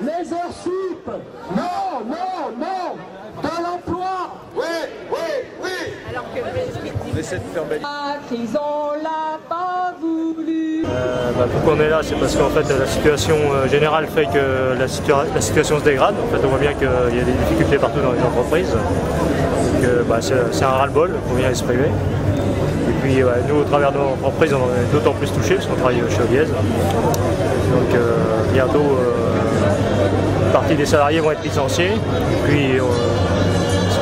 les heures sup. Non, non, non. De l'emploi. Oui, oui, oui. On essaie de faire belle. Ils ont l'a pas voulu. Pourquoi on est là, c'est parce qu'en fait la situation générale fait que la situation se dégrade. En fait, on voit bien qu'il y a des difficultés partout dans les entreprises. Donc c'est un ras-le-bol, il faut bien exprimer. Et puis nous, au travers de nos entreprises, on est d'autant plus touchés parce qu'on travaille chez Oliez. Donc bientôt, une partie des salariés vont être licenciés. Et puis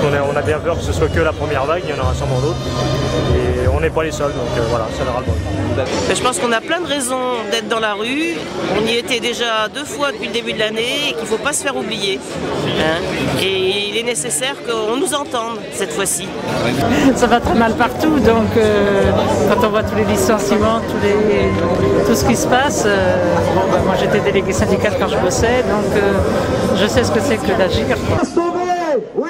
on a bien peur que ce soit que la première vague, il y en aura sûrement d'autres. Et on n'est pas les seuls, donc voilà, c'est le ras-le-bol. Je pense qu'on a plein de raisons d'être dans la rue. On y était déjà 2 fois depuis le début de l'année et qu'il ne faut pas se faire oublier. Et il est nécessaire qu'on nous entende cette fois-ci. Ça va très mal partout, donc quand on voit tous les licenciements, tout ce qui se passe, moi j'étais délégué syndical quand je bossais, donc je sais ce que c'est que d'agir. Oui.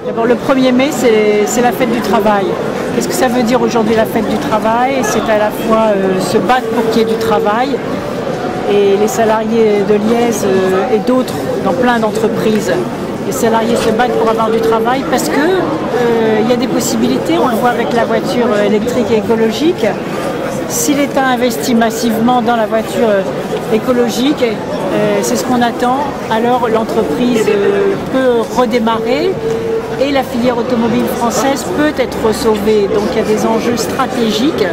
D'abord, le 1er mai, c'est la fête du travail. Qu'est-ce que ça veut dire aujourd'hui la fête du travail? C'est à la fois se battre pour qu'il y ait du travail, et les salariés de Liège et d'autres dans plein d'entreprises. Les salariés se battent pour avoir du travail parce que il y a des possibilités, on le voit avec la voiture électrique et écologique. Si l'État investit massivement dans la voiture écologique, c'est ce qu'on attend, alors l'entreprise peut redémarrer et la filière automobile française peut être sauvée. Donc il y a des enjeux stratégiques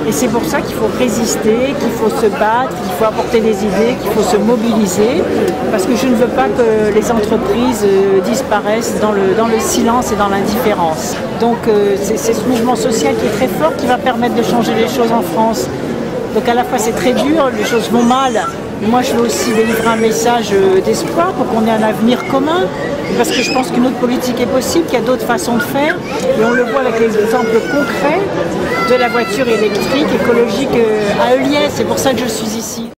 et c'est pour ça qu'il faut résister, qu'il faut se battre, qu'il faut apporter des idées, qu'il faut se mobiliser, parce que je ne veux pas que les entreprises disparaissent dans le silence et dans l'indifférence. Donc c'est ce mouvement social qui est très fort qui va permettre de changer les choses en France. Donc à la fois c'est très dur, les choses vont mal, mais moi je veux aussi délivrer un message d'espoir pour qu'on ait un avenir commun, parce que je pense qu'une autre politique est possible, qu'il y a d'autres façons de faire, et on le voit avec les exemples concrets de la voiture électrique, écologique à Eulliès, c'est pour ça que je suis ici.